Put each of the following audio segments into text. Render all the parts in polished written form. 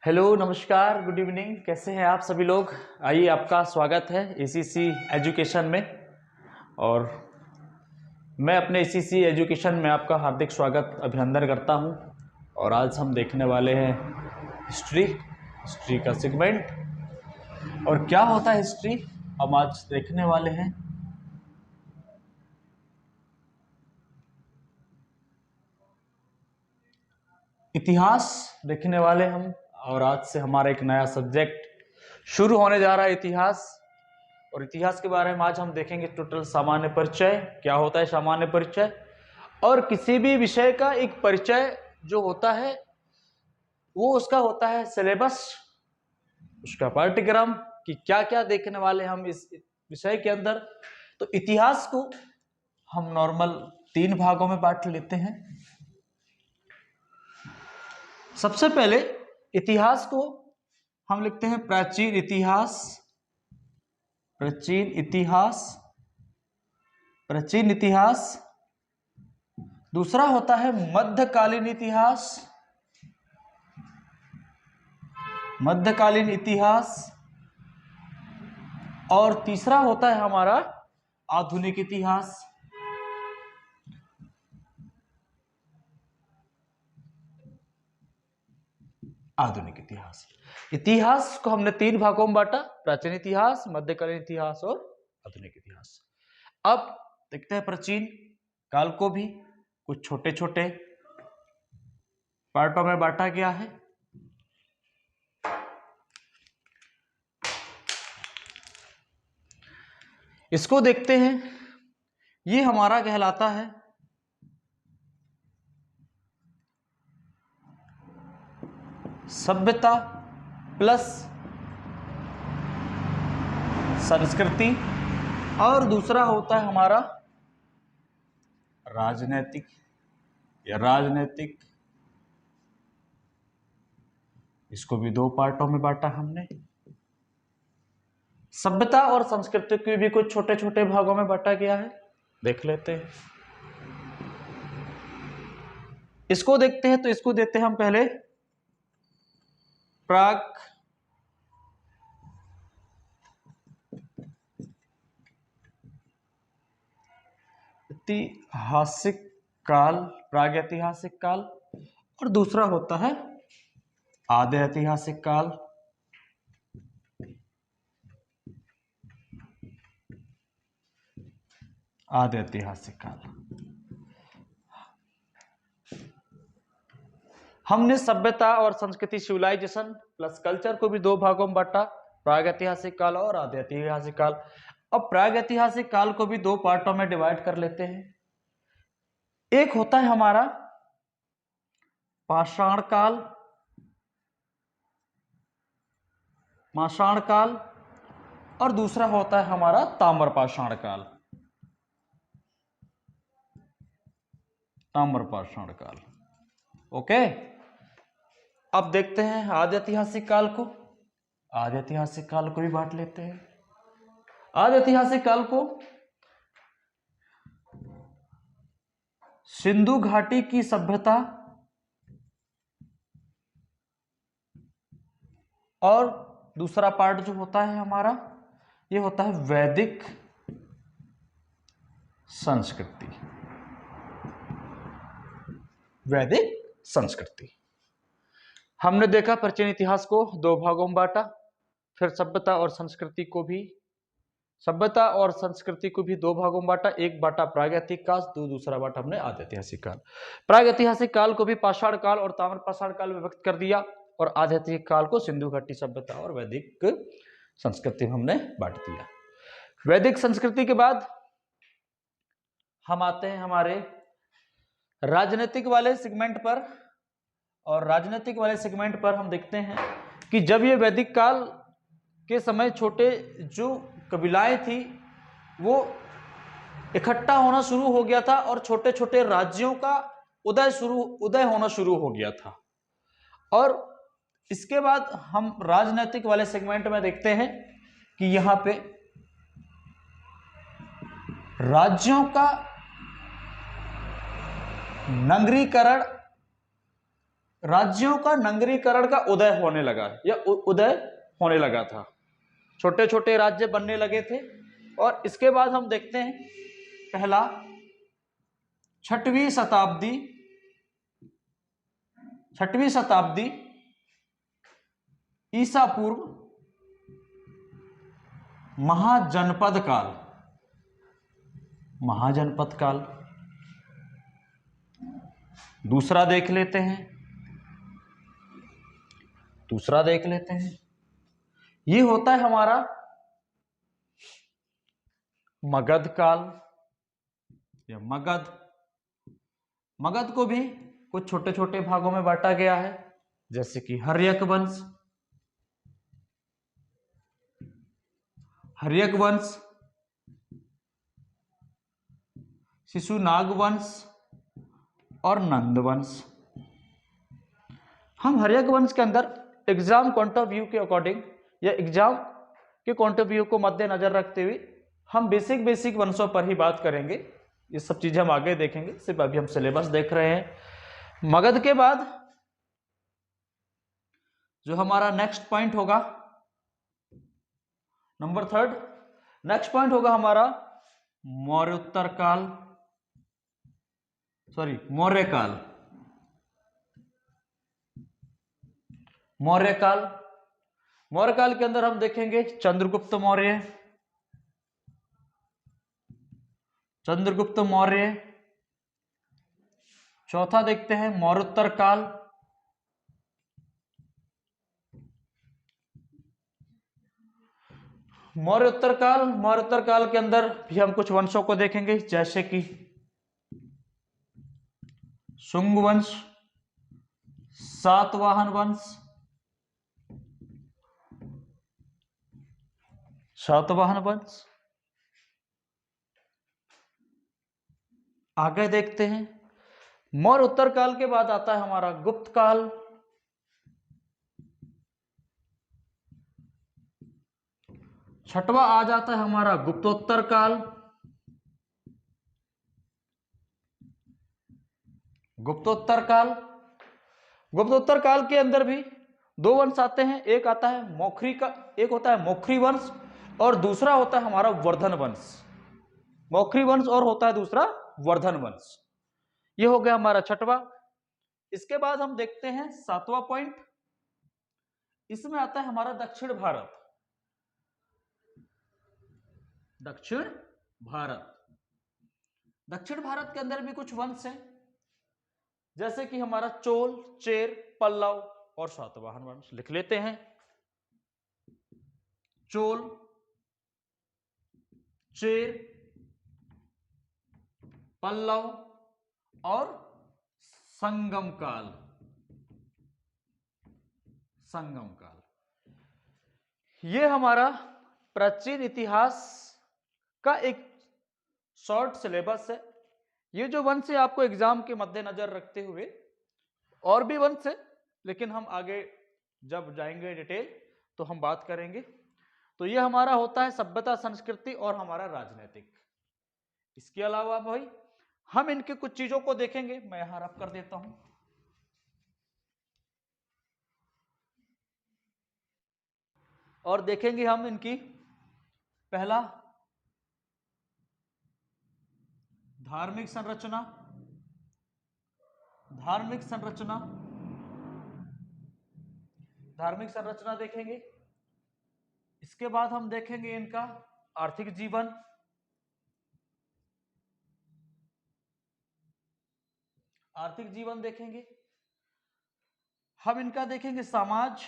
Hello, नमस्कार, good evening. कैसे हैं आप सभी लोग। आइए, आपका स्वागत है एसीसी एजुकेशन में। और मैं अपने एसीसी एजुकेशन में आपका हार्दिक स्वागत अभिनंदन करता हूं। और आज हम देखने वाले हैं हिस्ट्री का सेगमेंट। और क्या होता है हिस्ट्री, हम आज देखने वाले हैं। इतिहास देखने वाले हम। और आज से हमारा एक नया सब्जेक्ट शुरू होने जा रहा है, इतिहास। और इतिहास के बारे में आज हम देखेंगे टोटल सामान्य परिचय, क्या होता है सामान्य परिचय। और किसी भी विषय का एक परिचय जो होता है वो उसका होता है सिलेबस, उसका पाठ्यक्रम, कि क्या क्या देखने वाले हम इस विषय के अंदर। तो इतिहास को हम नॉर्मल 3 भागों में बांट लेते हैं। सबसे पहले इतिहास को हम लिखते हैं प्राचीन इतिहास। प्राचीन इतिहास, प्राचीन इतिहास। दूसरा होता है मध्यकालीन इतिहास, मध्यकालीन इतिहास। और तीसरा होता है हमारा आधुनिक इतिहास। आधुनिक इतिहास। इतिहास को हमने 3 भागों में बांटा, प्राचीन इतिहास, मध्यकालीन इतिहास और आधुनिक इतिहास। अब देखते हैं प्राचीन काल को भी कुछ छोटे छोटे पार्टों में बांटा गया है। इसको देखते हैं। ये हमारा कहलाता है सभ्यता प्लस संस्कृति। और दूसरा होता है हमारा राजनैतिक या राजनैतिक। इसको भी 2 पार्टों में बांटा हमने। सभ्यता और संस्कृति को भी कुछ छोटे छोटे भागों में बांटा गया है, देख लेते हैं। इसको देखते हैं तो इसको देते हैं हम पहले प्राग ऐतिहासिक काल, प्राग ऐतिहासिक काल। और दूसरा होता है आद्य ऐतिहासिक काल। आद्य ऐतिहासिक काल। हमने सभ्यता और संस्कृति, सिविलाइजेशन प्लस कल्चर को भी 2 भागों में बांटा, प्राग ऐतिहासिक काल और आद्य ऐतिहासिक काल। अब प्राग ऐतिहासिक काल को भी 2 पार्टों में डिवाइड कर लेते हैं। एक होता है हमारा पाषाण काल, पाषाण काल। और दूसरा होता है हमारा ताम्रपाषाण काल, ताम्रपाषाण काल। ओके। अब देखते हैं आद्य ऐतिहासिक काल को। आद्य ऐतिहासिक काल को भी बांट लेते हैं। आद्य ऐतिहासिक काल को सिंधु घाटी की सभ्यता और दूसरा पार्ट जो होता है हमारा, ये होता है वैदिक संस्कृति। वैदिक संस्कृति। हमने देखा प्राचीन इतिहास को 2 भागों में बांटा, फिर सभ्यता और संस्कृति को भी 2 भागों में बांटा। एक बांटा प्रागैतिहासिक काल, दूसरा बांटा हमने आद्य ऐतिहासिक काल। प्रागैतिहासिक काल को भी पाषाण काल और ताम्रपाषाण काल में विभक्त कर दिया। और आद्य ऐतिहासिक काल को सिंधु घाटी सभ्यता और वैदिक संस्कृति में हमने बांट दिया। वैदिक संस्कृति के बाद हम आते हैं हमारे राजनीतिक वाले सेगमेंट पर। और राजनीतिक वाले सेगमेंट पर हम देखते हैं कि जब ये वैदिक काल के समय छोटे जो कबीलाएं थी वो इकट्ठा होना शुरू हो गया था और छोटे छोटे राज्यों का उदय होना शुरू हो गया था। और इसके बाद हम राजनीतिक वाले सेगमेंट में देखते हैं कि यहां पे राज्यों का नगरीकरण राज्यों का नगरीकरण का उदय होने लगा या उदय होने लगा था। छोटे छोटे राज्य बनने लगे थे। और इसके बाद हम देखते हैं पहला 6वीं शताब्दी ईसा पूर्व महाजनपद काल। दूसरा देख लेते हैं, ये होता है हमारा मगध काल या मगध को भी कुछ छोटे छोटे भागों में बांटा गया है, जैसे कि हर्यक वंश, शिशुनाग वंश और नंद वंश। हम हर्यक वंश के अंदर एग्जाम पॉइंट ऑफ व्यू के अकॉर्डिंग या एग्जाम के पॉइंट ऑफ व्यू को मद्देनजर रखते हुए हम बेसिक वंशों पर ही बात करेंगे। ये सब चीजें हम आगे देखेंगे, सिर्फ अभी हम सिलेबस देख रहे हैं। मगध के बाद जो हमारा नेक्स्ट पॉइंट होगा, नंबर 3, नेक्स्ट पॉइंट होगा हमारा मौर्य काल के अंदर हम देखेंगे चंद्रगुप्त मौर्य। चौथा देखते हैं मौर्योत्तर काल। मौर्योत्तर काल के अंदर भी हम कुछ वंशों को देखेंगे, जैसे कि शुंग वंश, सातवाहन वंश। आगे देखते हैं मौर्य उत्तर काल के बाद आता है हमारा गुप्त काल। छठवां आ जाता है हमारा गुप्तोत्तर काल। गुप्तोत्तर काल के अंदर भी 2 वंश आते हैं, एक आता है एक होता है मौखरी वंश और दूसरा होता है हमारा वर्धन वंश। मौखरी वंश और होता है दूसरा वर्धन वंश। ये हो गया हमारा छठवां। इसके बाद हम देखते हैं 7वां पॉइंट, इसमें आता है हमारा दक्षिण भारत के अंदर भी कुछ वंश हैं, जैसे कि हमारा चोल, चेर, पल्लव और सातवाहन वंश। लिख लेते हैं चोल, चेर, पल्लव और संगम काल। ये हमारा प्राचीन इतिहास का एक शॉर्ट सिलेबस है। ये जो वंश है आपको एग्जाम के मद्देनजर रखते हुए और भी वंश है, लेकिन हम आगे जब जाएंगे डिटेल तो हम बात करेंगे। तो ये हमारा होता है सभ्यता, संस्कृति और हमारा राजनीतिक। इसके अलावा भाई हम इनके कुछ चीजों को देखेंगे, मैं यहां रफ कर देता हूं। और देखेंगे हम इनकी पहला धार्मिक संरचना देखेंगे। इसके बाद हम देखेंगे इनका आर्थिक जीवन देखेंगे। हम इनका देखेंगे समाज,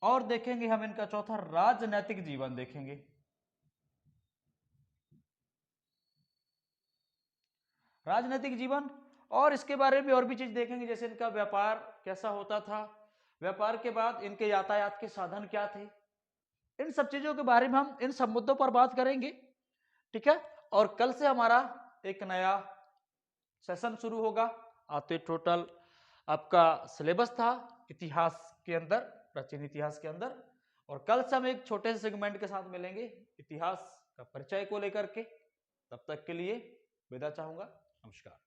और देखेंगे हम इनका चौथा राजनैतिक जीवन देखेंगे। राजनैतिक जीवन और इसके बारे में और भी चीज देखेंगे, जैसे इनका व्यापार कैसा होता था, व्यापार के बाद इनके यातायात के साधन क्या थे। इन सब चीजों के बारे में हम इन सब मुद्दों पर बात करेंगे, ठीक है। और कल से हमारा एक नया सेशन शुरू होगा। आते टोटल आपका सिलेबस था इतिहास के अंदर, प्राचीन इतिहास के अंदर, और कल से हम एक छोटे से सेगमेंट के साथ मिलेंगे इतिहास का परिचय को लेकर के। तब तक के लिए विदा चाहूंगा। नमस्कार।